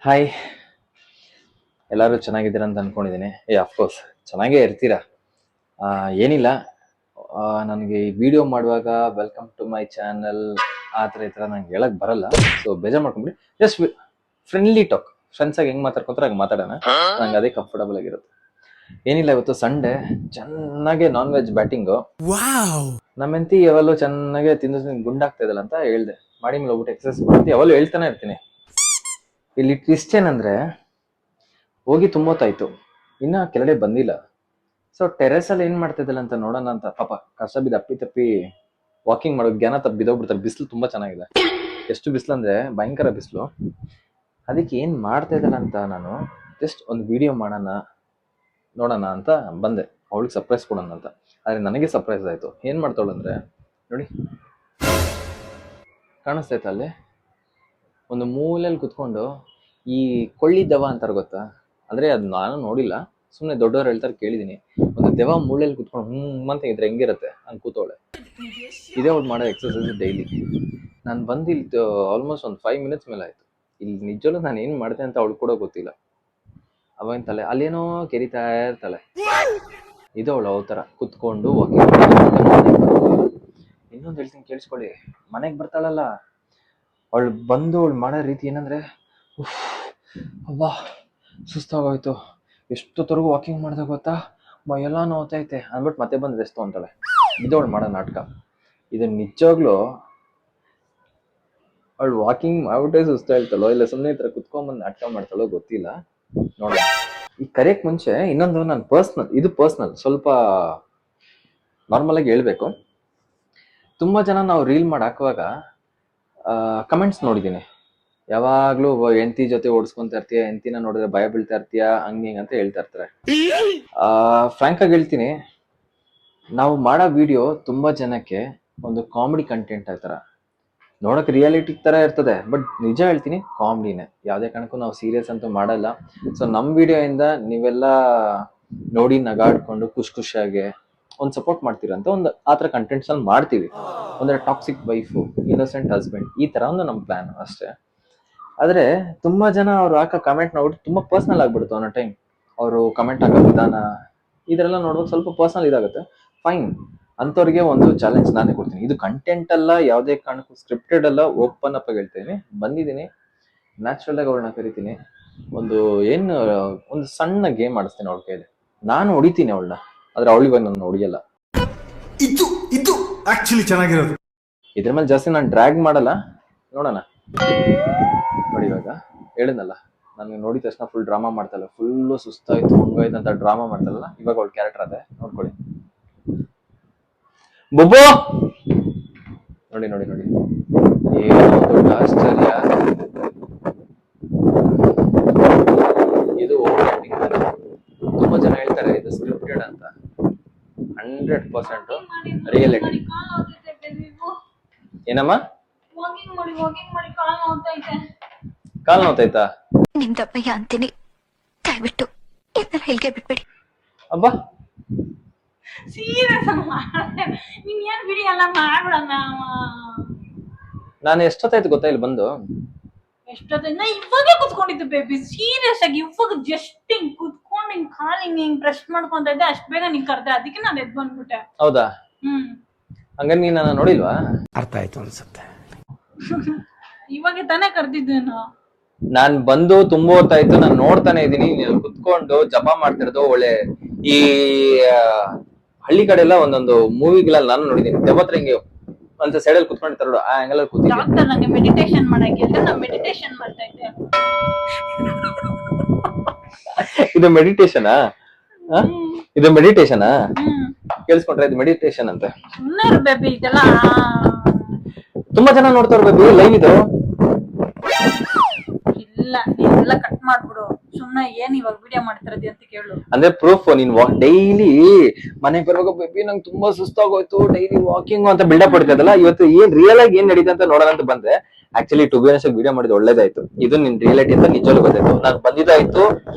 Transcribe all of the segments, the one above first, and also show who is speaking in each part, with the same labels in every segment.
Speaker 1: Hi, ಎಲ್ಲರೂ ಚೆನ್ನಾಗಿದ್ದೀರಾ ಅಂತ ಅನ್ಕೊಂಡಿದ್ದೀನಿ. ಅಫ್ಕೋರ್ಸ್ ಚೆನ್ನಾಗೇ ಇರ್ತೀರಾ. ಏನಿಲ್ಲ, ನನಗೆ ಈ ವಿಡಿಯೋ ಮಾಡುವಾಗ ವೆಲ್ಕಮ್ ಟು ಮೈ ಚಾನಲ್ ಆ ಥರ ಈ ಥರ ನಂಗೆ ಹೇಳಕ್ ಬರಲ್ಲ. ಸೊ ಬೇಜಾರು ಮಾಡ್ಕೊಂಬಿಡಿ. ಜಸ್ಟ್ ಫ್ರೆಂಡ್ಲಿ ಟಾಕ್, ಫ್ರೆಂಡ್ಸಾಗಿ ಹೆಂಗೆ ಮಾತಾಡ್ಕೊತಾರೆ ಹಂಗೆ ಮಾತಾಡೋಣ. ನಂಗೆ ಅದೇ ಕಂಫರ್ಟಬಲ್ ಆಗಿರುತ್ತೆ. ಏನಿಲ್ಲ, ಇವತ್ತು ಸಂಡೇ, ಚೆನ್ನಾಗೆ ನಾನ್ ವೆಜ್ ಬ್ಯಾಟಿಂಗು. ನಮ್ಮ ಹೆಂಡತಿ ಯಾವಲ್ಲೂ ಚೆನ್ನಾಗೆ ತಿಂದು ಗುಂಡಾಗ್ತಾ ಇದಲ್ಲ ಅಂತ ಹೇಳ್ದೆ. ಮಾಡಿ ಮೇಲೆ ಹೋಗ್ಬಿಟ್ಟು ಎಕ್ಸರ್ಸೈಸ್ ಮಾಡ್ತೀನಿ, ಯಾವಲ್ಲೂ ಹೇಳ್ತಾನೆ ಇರ್ತೀನಿ. ಇಲ್ಲಿ ಟ್ವಿಸ್ಟ್ ಏನಂದ್ರೆ, ಹೋಗಿ ತುಂಬೊತ್ತಾಯ್ತು, ಇನ್ನ ಕೆಳಗಡೆ ಬಂದಿಲ್ಲ. ಸೊ ಟೆರೆಸ್ ಅಲ್ಲಿ ಏನ್ ಮಾಡ್ತಿದ್ದಲ್ಲ ಅಂತ ನೋಡೋಣ ಅಂತ ಪಾಪ ಕಷ್ಟ ಬಿದ್ದು ಅಪ್ಪಿ ತಪ್ಪಿ ವಾಕಿಂಗ್ ಮಾಡೋ ಜ್ಞಾನ ತಪ್ಪಿ ಬಿದ್ದೋಗ್ಬಿಡ್ತಾರೆ. ಬಿಸಿಲು ತುಂಬಾ ಚೆನ್ನಾಗಿದೆ. ಎಷ್ಟು ಬಿಸಿಲು ಅಂದ್ರೆ ಭಯಂಕರ ಬಿಸಿಲು. ಅದಕ್ಕೆ ಏನ್ ಮಾಡ್ತಾ ಇದ್ದಲ್ಲ ಅಂತ ನಾನು ಜಸ್ಟ್ ಒಂದು ವಿಡಿಯೋ ಮಾಡೋಣ ನೋಡೋಣ ಅಂತ ಬಂದೆ, ಅವಳಿಗೆ ಸರ್ಪ್ರೈಸ್ ಕೊಡೋಣ ಅಂತ. ಆದ್ರೆ ನನಗೆ ಸರ್ಪ್ರೈಸ್ ಆಯ್ತು. ಏನ್ ಮಾಡ್ತಾವಳಂದ್ರೆ, ನೋಡಿ ಕಾಣಿಸ್ತೈತ ಅಲ್ಲಿ ಒಂದು ಮೂಲೆಯಲ್ಲಿ ಕುತ್ಕೊಂಡು ಈ ಕೊಳ್ಳಿ ದೆವ ಅಂತಾರೆ ಗೊತ್ತಾ? ಅಂದ್ರೆ ಅದು ನಾನು ನೋಡಿಲ್ಲ, ಸುಮ್ಮನೆ ದೊಡ್ಡವ್ರು ಹೇಳ್ತಾರೆ ಕೇಳಿದೀನಿ. ಒಂದು ದೆವ ಮೂಲೆಯಲ್ಲಿ ಕುತ್ಕೊಂಡು ಅಂತ ಇದ್ರೆ ಹೆಂಗಿರುತ್ತೆ ಹಂಗೆ ಕೂತವಳೆ. ಇದೇ ಅವ್ಳು ಮಾಡೋ ಎಕ್ಸರ್ಸೈಸ್ ಡೈಲಿ. ನಾನು ಬಂದು ಇಲ್ಲಿ ಆಲ್ಮೋಸ್ಟ್ ಒಂದು 5 ಮಿನಿಟ್ಸ್ ಮೇಲೆ ಆಯ್ತು. ಇಲ್ಲಿ ನಿಜವಲ್ಲೂ ನಾನು ಏನು ಮಾಡ್ತೇನೆ ಅಂತ ಅವಳು ಕೂಡ ಗೊತ್ತಿಲ್ಲ. ಅವಾಗಿನ ತಲೆ ಅಲ್ಲೇನೋ ಕೆರಿತಾ ಇರ್ತಾಳೆ. ಇದು ಅವಳು ಅವತರ ಕುತ್ಕೊಂಡು ವಾಕಿಂಗ್. ಇನ್ನೊಂದು ಹೇಳ್ತೀನಿ ಕೇಳಿಸ್ಕೊಳ್ಳಿ, ಮನೆಗೆ ಬರ್ತಾಳಲ್ಲ ಅವಳು ಬಂದು ಅವಳು ಮಾಡೋ ರೀತಿ ಏನಂದ್ರೆ, ಅವ್ವಾ ಸುಸ್ತಾಗೋಯ್ತು, ಎಷ್ಟೊತ್ತವರೆಗೂ ವಾಕಿಂಗ್ ಮಾಡಿದೆ ಗೊತ್ತಾ, ಮೈಯೆಲ್ಲ ನೋವ್ತೈತೆ ಅಂದ್ಬಿಟ್ಟು ಮತ್ತೆ ಬಂದು ರೆಸ್ಟ್ ಅಂತಾಳೆ. ಇದು ಅವಳು ಮಾಡೋ ನಾಟಕ. ಇದು ನಿಜವಾಗ್ಲೂ ಅವಳು ವಾಕಿಂಗ್ ಮಾಡ್ಬಿಟ್ಟೆ ಸುಸ್ತಾ ಇರ್ತಾಳೋ ಇಲ್ಲ ಸುಮ್ಮನೆ ಈ ಥರ ಕುತ್ಕೊಂಡ್ಬಂದು ನಾಟಕ ಮಾಡ್ತಾಳೋ ಗೊತ್ತಿಲ್ಲ. ನೋಡೋಣ. ಈ ಕರೆಯಕ್ಕೆ ಮುಂಚೆ ಇನ್ನೊಂದು ನಾನು ಪರ್ಸ್ನಲ್ ಸ್ವಲ್ಪ ನಾರ್ಮಲ್ ಆಗಿ ಹೇಳ್ಬೇಕು. ತುಂಬಾ ಜನ ನಾವು ರೀಲ್ ಮಾಡಿ ಹಾಕುವಾಗ ಕಮೆಂಟ್ಸ್ ನೋಡಿದ್ದೀನಿ. ಯಾವಾಗ್ಲೂ ಹೆಂಡತಿ ಜೊತೆ ಓಡಿಸ್ಕೊಂತ ಇರ್ತೀಯ, ಹೆಂಡತಿನ ನೋಡಿದ್ರೆ ಭಯ ಬೀಳ್ತಾ ಇರ್ತೀಯ, ಹಂಗೆ ಅಂತ ಹೇಳ್ತಾ ಇರ್ತಾರೆ. ಫ್ರಾಂಕ್ ಆಗಿ ಹೇಳ್ತೀನಿ, ನಾವು ಮಾಡೋ ವಿಡಿಯೋ ತುಂಬಾ ಜನಕ್ಕೆ ಒಂದು ಕಾಮಿಡಿ ಕಂಟೆಂಟ್ ಆಯ್ತರ ನೋಡಕ್ ರಿಯಾಲಿಟಿ ತರ ಇರ್ತದೆ. ಬಟ್ ನಿಜ ಹೇಳ್ತೀನಿ, ಕಾಮಿಡಿನೇ. ಯಾವ್ದೇ ಕಾರಣಕ್ಕೂ ನಾವು ಸೀರಿಯಸ್ ಅಂತೂ ಮಾಡಲ್ಲ. ಸೊ ನಮ್ ವಿಡಿಯೋ ಇಂದ ನೀವೆಲ್ಲ ನೋಡಿ ನಗಾಡ್ಕೊಂಡು ಖುಷಿಯಾಗಿ ಒಂದು ಸಪೋರ್ಟ್ ಮಾಡ್ತೀರಂತ ಒಂದು ಆತರ ಕಂಟೆಂಟ್ಸ್ ಅಲ್ಲಿ ಮಾಡ್ತೀವಿ. ಅಂದ್ರೆ ಟಾಕ್ಸಿಕ್ ವೈಫು, ಇನ್ನೋಸೆಂಟ್ ಹಸ್ಬೆಂಡ್, ಈ ತರ ಒಂದು ನಮ್ ಪ್ಲಾನ್ ಅಷ್ಟೇ. ಆದ್ರೆ ತುಂಬಾ ಜನ ಅವ್ರು ಹಾಕೋ ಕಮೆಂಟ್ ನೋಡ್ಬಿಟ್ಟು ತುಂಬಾ ಪರ್ಸನಲ್ ಆಗ್ಬಿಡುತ್ತೆ. ಅನ್ನೋ ಟೈಮ್ ಅವರು ಕಮೆಂಟ್ ಹಾಕೋ ವಿಧಾನ ಇದರೆಲ್ಲ ನೋಡುವಾಗ ಸ್ವಲ್ಪ ಪರ್ಸನಲ್ ಇದಾಗುತ್ತೆ. ಫೈನ್, ಅಂಥವ್ರಿಗೆ ಒಂದು ಚಾಲೆಂಜ್ ನಾನೇ ಕೊಡ್ತೀನಿ. ಇದು ಕಂಟೆಂಟ್ ಅಲ್ಲ, ಯಾವುದೇ ಕಾರಣಕ್ಕೂ ಸ್ಕ್ರಿಪ್ಟೆಡ್ ಅಲ್ಲ, ಓಪನ್ ಅಪ್ ಆಗಿ ಹೇಳ್ತೀನಿ. ಬಂದಿದ್ದೀನಿ, ನ್ಯಾಚುರಲ್ ಆಗಿ ಅವ್ಳನ್ನ ಕರಿತೀನಿ. ಒಂದು ಸಣ್ಣ ಗೇಮ್ ಆಡಿಸ್ತೀನಿ ಅವಳ ಕೈಯಲ್ಲಿ. ನಾನು ಹೊಡಿತೀನಿ ಅವಳನ್ನ, ಆದ್ರೆ ಅವಳಿಗೆ ನಾನು ಹೊಡಿಯಲ್ಲ.
Speaker 2: ಇದು ಆಕ್ಚುಲಿ ಚೆನ್ನಾಗಿರೋದು.
Speaker 1: ಇದ್ರ ಮೇಲೆ ಜಾಸ್ತಿ ನಾನು ಡ್ರ್ಯಾಗ್ ಮಾಡಲ್ಲ. ನೋಡೋಣ. ನೋಡಿ, ಇವಾಗ ಹೇಳಿದ್ನಲ್ಲ, ನನಗೆ ನೋಡಿದ ತಕ್ಷಣ ಫುಲ್ ಡ್ರಾಮಾ ಮಾಡ್ತಾಳೆ. ಫುಲ್ಲು ಸುಸ್ತಾಯ್ತು, ಹಂಗಾಯ್ತು ಅಂತ ಡ್ರಾಮಾ ಮಾಡ್ತಾಳಲ್ಲ, ಇವಾಗ ಅವಳ ಕ್ಯಾರೆಕ್ಟರ್ ಅದೇ. ನೋಡ್ಕೊಳ್ಳಿ. ಬುಬ್ಬು ನೋಡಿ ನೋಡಿ ನೋಡಿ, ಏನೋ ದೊಡ್ಡ ಆಶ್ಚರ್ಯ. ಇದು ತುಂಬಾ ಜನ ಹೇಳ್ತಾರೆ ಇದು ಸ್ಕ್ರಿಪ್ಟೆಡ್ ಅಂತ. 100% ರಿಯಾಲಿಟಿ. ಏನಮ್ಮ? ಕಾಲ್ ನೋವ್ತೈತಾ?
Speaker 3: ನಿಮ್ದಪ್ಪಯ್ಯ ಅಂತೀನಿ, ದಯವಿಟ್ಟು ಇದನ್ನ ಹೇಳಿಕೆ ಬಿಟ್ಬಿಡಿ.
Speaker 1: ಅಬ್ಬಾ,
Speaker 4: ಸೀರಿಯಸ್ ನೀನ್ ಏನ್ ಬಿಡಿ ಎಲ್ಲ ಮಾಡ್ಬಿಡಣ.
Speaker 1: ನಾನು ಎಷ್ಟೊತ್ತಾಯ್ತು ಗೊತ್ತಾ ಇಲ್ಲಿ ಬಂದು?
Speaker 4: ಎಷ್ಟೊತ್ತಿಂದ ಇವಾಗೆ ಕುತ್ಕೊಂಡಿದ್ದು ಬೇಬಿ. ಸೀರಿಯಸ್ ಆಗಿ ಇವಾಗ ಜಸ್ಟ್ ಹಿಂಗ್ ಕುತ್ಕೊಂಡು ಹಿಂಗ್ ಕಾಲ್ ಹಿಂಗ್ ಬ್ರಷ್ ಮಾಡ್ಕೊಂತ ಇದ್ದೆ, ಅಷ್ಟ್ ಬೇಗ ನೀನ್ ಕರ್ದೆ, ಅದಕ್ಕೆ ನಾನು ಎದ್ ಬಂದ್ಬಿಟ್ಟೆ.
Speaker 1: ಹೌದಾ? ಹಂಗಾರೆ ನೀನ್ ನನ್ನ ನೋಡಿಲ್ವಾ?
Speaker 2: ಅರ್ಥ ಆಯ್ತು ಅನ್ಸುತ್ತೆ.
Speaker 4: ಇವಾಗ ತಾನೇ ಕರ್ದಿದ್ದೇನು.
Speaker 1: ನಾನ್ ಬಂದು ತುಂಬಾ ಹೊತ್ತಾಯ್ತು, ನಾನು ನೋಡ್ತಾನೆ ಇದೀನಿ ನೀನು ಕುತ್ಕೊಂಡು ಜಪ ಮಾಡ್ತಿರೋದು. ಒಳ್ಳೆ ಈ ಹಳ್ಳಿ ಕಡೆ ಎಲ್ಲ ಒಂದೊಂದು ಮೂವಿಗಳಲ್ಲಿ ನಾನು ನೋಡಿದೀನಿ. ದೇವತ್ರ ಹಿಂಗೆ ಒಂದ್ ಸೈಡ್ ಅಲ್ಲಿ ಕುತ್ಕೊಂಡಿರ್ತಾರ ನೋಡು, ಆ ಆಂಗಲ್ ಅಲ್ಲಿ ಕೂತಿದ್ದೆ.
Speaker 4: ಡಾಕ್ಟರ್ ನಂಗೆ ಮೆಡಿಟೇಷನ್ ಮಾಡಕ್ಕೆ ಹೇಳಿದ್ರೆ ನಾನು ಮೆಡಿಟೇಷನ್ ಮಾಡ್ತಾ ಇದ್ದೆ.
Speaker 1: ಇದು ಮೆಡಿಟೇಷನಾ? ಇದು ಮೆಡಿಟೇಷನಾ? ಕೇಳಿಸ್ಕೊಂಡ್ರೆ ಇದು ಮೆಡಿಟೇಷನ್ ಅಂತೆ.
Speaker 4: ಸುಮ್ಮನೆ ಬೇಬಿ, ಇದೆಲ್ಲ
Speaker 1: ತುಂಬಾ ಜನ ನೋಡ್ತಾರ ಬೇಬಿ ಲೈವ್ ಇದು.
Speaker 4: ಇಲ್ಲ, ನೀವೆಲ್ಲ ಕಟ್ ಮಾಡ್ಬಿಡು. ಸುಮ್ನೆ ಏನ್ ಇವಾಗ ವಿಡಿಯೋ ಮಾಡ್ತಿರೋದು ಅಂತ ಕೇಳು.
Speaker 1: ಅಂದ್ರೆ ಪ್ರೂಫ್, ನೀನ್ ಡೈಲಿ ಮನೆಗೆ ಬರುವಾಗ ಬೇಬಿ ನಂಗೆ ತುಂಬಾ ಸುಸ್ತಾಗೋಯ್ತು, ಡೈಲಿ ವಾಕಿಂಗ್ ಅಂತ ಬಿಲ್ಡಪ್ ಹೊಡಿತದಲ್ಲ, ಇವತ್ತು ಏನ್ ರಿಯಲ್ ಆಗಿ ಏನ್ ನಡೀತಾ ಅಂತ ನೋಡೋಣ ಅಂತ ಬಂದೆ. Actually to be honest video ಮಾಡಿದ್ ಒಳ್ಳೇದಾಯ್ತು. ಇದು ನಿನ್ ರಿಯಾಲಿಟಿ ಅಂತ ನಿಜವಾಗ್ಲೂ ಗೊತ್ತಾಯ್ತು. ನಾನು ಬಂದಿದ್ದಾಯ್ತು,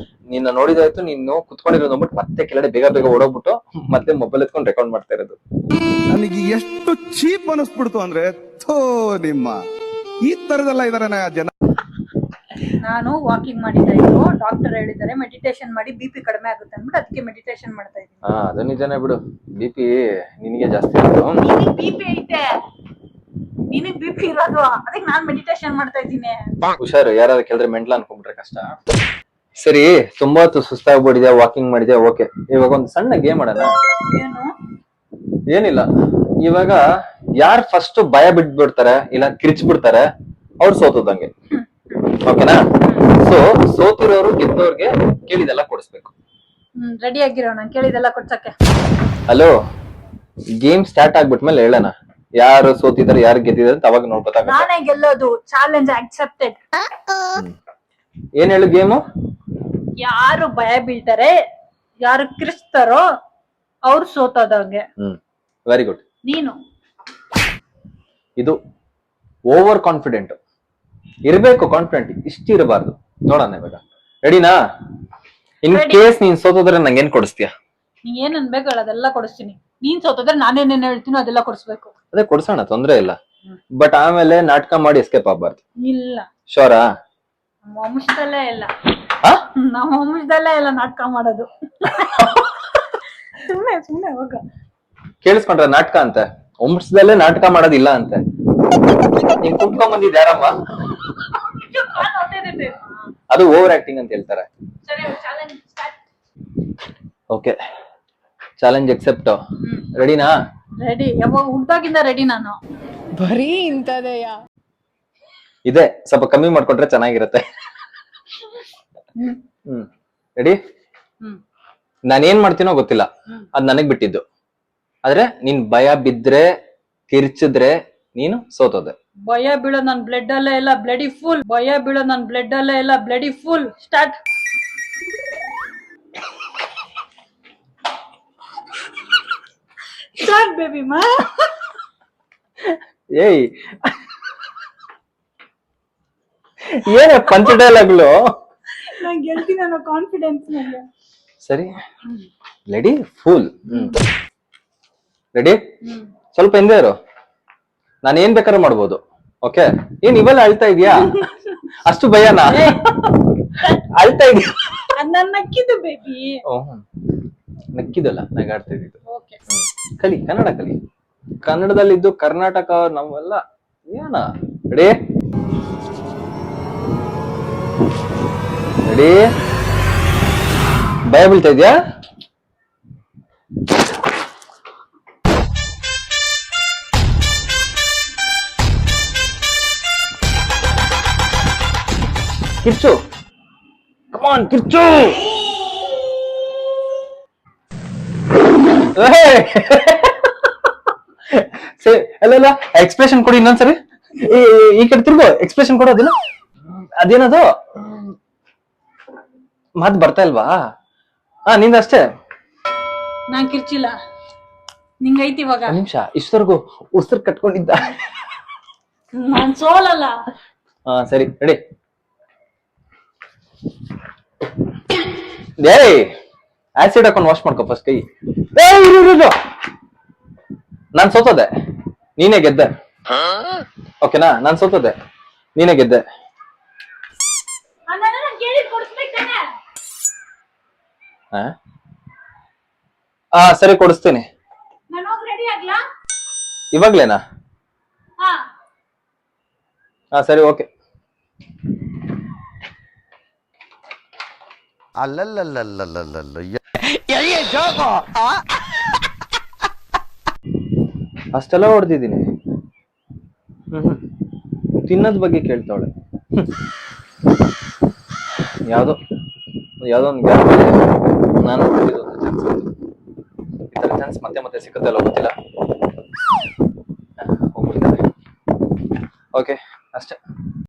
Speaker 1: ನಿನ್ನ ನೋಡಿದಾಯ್ತು, ನೀನು ಕುತ್ಕೊಂಡಿರೋದು ನೋಡ್ಬಿಟ್ಟು ಮತ್ತೆ ಕೆಳಗಡೆ ಬೇಗ ಓಡೋಗ್ಬಿಟ್ಟು ಮತ್ತೆ ಮೊಬೈಲ್ ಎತ್ಕೊಂಡು ರೆಕಾರ್ಡ್ ಮಾಡ್ತಾ ಇರೋದು.
Speaker 2: ನನಗೆ ಎಷ್ಟು ಚೀಪ್ ಅನಿಸ್ಬಿಡ್ತು ಅಂದ್ರೆ, ಥೋ ನಿಮ್ಮ ಈ ತರದೆಲ್ಲ ಇದಾರೆ ಜನ.
Speaker 4: ನಾನು ವಾಕಿಂಗ್ ಮಾಡಿದ್ದೆ ಇದ್ರು ಡಾಕ್ಟರ್ ಹೇಳಿದ್ದಾರೆ ಮೆಡಿಟೇಷನ್ ಮಾಡಿ BP ಕಡಿಮೆ ಆಗುತ್ತೆ ಅಂದ್ಬಿಟ್ಟು ಅದಕ್ಕೆ ಮೆಡಿಟೇಷನ್ ಮಾಡ್ತಾ ಇದ್ದೀನಿ.
Speaker 1: ಅದು ನಿಜನೇ ಬಿಡು. BP ನಿನಗೆ ಜಾಸ್ತಿ ಇರೋದು.
Speaker 4: ನಿನಗೆ BP ಐತೆ, ನಿನಗೆ BP ಇರೋದು, ಅದಕ್ಕೆ ನಾನ್ ಮೆಡಿಟೇಷನ್ ಮಾಡ್ತಾ ಇದ್ದೀನಿ.
Speaker 1: ಹುಷಾರು, ಯಾರಾದ್ರೂ ಕೇಳಿದ್ರೆ ಮೆಂಟ್ಲ ಅನ್ಕೊಂಡ್ಬಿಟ್ರೆ ಕಷ್ಟ. ಸರಿ, ತುಂಬಾ ಹೊತ್ತು ಸುಸ್ತಾಗ್ಬಿಟ್ಟಿದೆ, ವಾಕಿಂಗ್ ಮಾಡಿದೆ, ಓಕೆ. ಇವಾಗ ಒಂದು ಸಣ್ಣ ಗೇಮ್ ಆಡೋಣ.
Speaker 4: ಏನು?
Speaker 1: ಏನಿಲ್ಲ, ಇವಾಗ ಯಾರು ಫಸ್ಟ್ ಭಯ ಬಿಟ್ಬಿಡ್ತಾರೆ ಇಲ್ಲ ಕಿರ್ಚ್ಬಿಡ್ತಾರೆ ಅವ್ರು ಸೋತದಂಗೆ, ಓಕೆನಾ? ಸೊ ಸೋತಿರೋರು ಗೆದ್ದವ್ರಿಗೆ ಕೇಳಿದೆಲ್ಲ ಕೊಡಿಸ್ಬೇಕು.
Speaker 4: ರೆಡಿ ಆಗಿರೋ, ನಾನು ಕೇಳಿದೆಲ್ಲ ಕೊಡ್ಸಕ್ಕೆ.
Speaker 1: ಹಲೋ, ಗೇಮ್ ಸ್ಟಾರ್ಟ್ ಆಗ್ಬಿಟ್ಮೇಲೆ ಹೇಳೋಣ ಯಾರು ಸೋತಿದ್ದಾರೆ ಯಾರು ಗೆದ್ದಿದ್ದಾರೆ ಅಂತ ಅವಾಗ ನೋಡ್ಬೇಕಾಗುತ್ತೆ.
Speaker 4: ನಾನೇ ಗೆಲ್ಲೋದು. Challenge accepted.
Speaker 1: ಏನ್ ಹೇಳು ಗೇಮು?
Speaker 4: ಯಾರು ಭಯ ಬೀಳ್ತಾರೆ, ಯಾರು ಕಿರಿಸ್ತಾರೋ ಅವ್ರು ಸೋತೋದಂಗೆ.
Speaker 1: Very good.
Speaker 4: ನೀನು
Speaker 1: ಇದು ಓವರ್ ಕಾನ್ಫಿಡೆಂಟ್ ಇರ್ಬೇಕು, ಕಾನ್ಫಿಡೆಂಟ್ ಇಷ್ಟು ಇರಬಾರ್ದು. ನೋಡೋಣ ಇವಾಗ. ರೆಡಿನಾ? ಇನ್ ಕೇಸ್ ನೀನ್ ಸೋತೋದ್ರೆ ನಂಗೆ ಏನ್ ಕೊಡಿಸ್ತೀಯ?
Speaker 4: ನೀ ಏನ್ ಅನ್ಬೇಕು ಅದೆಲ್ಲ ಕೊಡಿಸ್ತೀನಿ. ನೀನ್ ಸೋತೋದ್ರೆ ನಾನೇನೇನ್ ಹೇಳ್ತೀನೋ ಅದೆಲ್ಲ ಕೊಡಿಸ್ಬೇಕು.
Speaker 1: ಅದೇ ಕೊಡ್ಸೋಣ, ತೊಂದ್ರೆ ಇಲ್ಲ. ಬಟ್ ಆಮೇಲೆ ನಾಟಕ ಮಾಡಿ ಎಸ್ಕೇಪ್ ಆಗ್ಬಾರ್ದು.
Speaker 4: ಇಲ್ಲ,
Speaker 1: ಶೋರಾ?
Speaker 4: ನಮ್ಮ ವಂಶದಲ್ಲೇ ಇಲ್ಲ, ನಮ್ಮ ವಂಶದಲ್ಲೇ ಇಲ್ಲ ನಾಟಕ ಮಾಡೋದು. ಸುಮ್ನೆ ಸುಮ್ನೆ ಹೋಗ.
Speaker 1: ಕೇಳಿಸ್ಕೊಂಡ್ರೆ ನಾಟಕ ಅಂತ ವಂಶದಲ್ಲೇ ನಾಟಕ ಮಾಡೋದಿಲ್ಲ ಅಂತೆ. ನೀನ್ ಕುತ್ಕೊಂಡ್ ಬಂದಿದ್ ಯಾರಮ್ಮ? ಅದು ಓವರ್ ಆಕ್ಟಿಂಗ್ ಅಂತ ಹೇಳ್ತಾರೆ. Okay, challenge accept. ರೆಡಿನಾ?
Speaker 4: ರೆಡಿ. ಯಾವಾಗ ಹುಟ್ಟಾಗಿಂದ ರೆಡಿ ನಾನು.
Speaker 5: ಬರೀ ಇಂತದೆಯ.
Speaker 1: ಇದೆ, ಸ್ವಲ್ಪ ಕಮ್ಮಿ ಮಾಡ್ಕೊಂಡ್ರೆ ಚೆನ್ನಾಗಿರತ್ತೆ. ರೆಡಿ? ನಾನೇನ್ ಮಾಡ್ತೀನೋ ಗೊತ್ತಿಲ್ಲ, ಅದ್ ನನಗ್ ಬಿಟ್ಟಿದ್ದು. ಆದ್ರೆ ನೀನ್ ಭಯ ಬಿದ್ರೆ ಕಿರ್ಚಿದ್ರೆ ನೀನು ಸೋತೋದೆ.
Speaker 4: ಭಯ ಬೀಳೋ ನನ್ ಬ್ಲಡ್ ಅಲ್ಲೇ ಇಲ್ಲ, ಬ್ಲಡಿ ಫುಲ್. ಭಯ ಬೀಳೋ ನನ್ ಬ್ಲಡ್ ಅಲ್ಲೇ ಇಲ್ಲ, bloody full. Start. Start baby ಮಾ.
Speaker 1: ಏಯ್, ಏನ ಪಂಚ ಡೈಲಾಗ್ಲು?
Speaker 4: ನಾನ್ ಗೆಲ್ತೀನಿ ಅನ್ನೋ ಕಾನ್ಫಿಡೆನ್ಸ್ ನನಗೆ.
Speaker 1: ಸರಿ, ರೆಡಿ? ಫುಲ್. ರೆಡಿ? ಸ್ವಲ್ಪ ಹಿಂದೆ ಇರು, ನಾನು ಏನ್ ಬೇಕಾದ್ರೂ ಮಾಡ್ಬೋದು. ಓಕೆ? ಏನ್ ಇವೆಲ್ಲ ಅಳ್ತಾ ಇದೀಯಾ? ಅಷ್ಟು ಭಯನಾ? ಅಳ್ತಾ ಇದೀಯ?
Speaker 4: ನನ್ನ ನಕ್ಕಿದ್ದು ಬೇಬಿ.
Speaker 1: ನಕ್ಕಿದಲ್ಲ, ನಗಾಡ್ತಾ ಇದ್ದಿದ್ದು.
Speaker 4: ಓಕೆ,
Speaker 1: ಕಲಿ, ಕನ್ನಡ ಕಲಿ. ಕನ್ನಡದಲ್ಲಿದ್ದು ಕರ್ನಾಟಕ ನಾವೆಲ್ಲ ಏನ. ರೆಡಿ? ರೆಡಿ? ಭಯ ಬೀಳ್ತಾ ಇದ್ಯಾ? ಕಿರ್ಚು, ಕಮಾನ್ ಕಿರ್ಚು. ಅಲ್ಲ, ಎಕ್ಸ್ಪ್ರೆಷನ್ ಕೊಡಿ ಇನ್ನೊಂದ್ಸರಿ. ಈ ಕಡೆ ತಿರ್ಗೋ, ಎಕ್ಸ್ಪ್ರೆಷನ್ ಕೊಡೋದಿಲ್ಲ. ಅದೇನದು ಮಾತ್ ಬರ್ತಾ ಇಲ್ವಾ? ನಿಂದ ಅಷ್ಟೇ.
Speaker 4: ನಾನ್ ಕಿರ್ಚಿಲ್ಲ, ನಿಂಗೈತಿ ಇವಾಗ.
Speaker 1: ನಿಮಿಷ, ಇಷ್ಟವರೆಗೂ ಉಸಿರು ಕಟ್ಕೊಂಡಿದ್ದ.
Speaker 4: ನಾನ್ ಸೋಲಲ್ಲ.
Speaker 1: ಸರಿ, ರೆಡಿ? ಏಯ್, ಆಸಿಡ್ ಹಾಕೊಂಡು ವಾಶ್ ಮಾಡ್ಕೋ ಫಸ್ಟ್ ಕೈ. ನಾನ್ ಸೋತೋದೆ, ನೀನೇ ಗೆದ್ದೆ. ಓಕೆನಾ? ನಾನ್ ಸೋತೋದೆ, ನೀನೇ ಗೆದ್ದೆ. ಸರಿ, ಕೊಡಿಸ್ತೀನಿ. ಇವಾಗ್ಲೇನಾ? ಸರಿ, ಓಕೆ. ಅಷ್ಟೆಲ್ಲ ಹೊಡೆದಿದ್ದೀನಿ. ತಿನ್ನೋದ್ ಬಗ್ಗೆ ಕೇಳ್ತಾವಳೆ. ಯಾವ್ದೋ ಒಂದು ಗ್ಯಾಪ್ ನಾನು ಈ ತರ ಚಾನ್ಸ್ ಮತ್ತೆ ಮತ್ತೆ ಸಿಕ್ಕತ್ತೆ ಅಲ್ಲ, ಗೊತ್ತಿಲ್ಲ. ಹೋಗ್ಬಿಡ್ತಾರೆ. ಓಕೆ, ಅಷ್ಟೇ.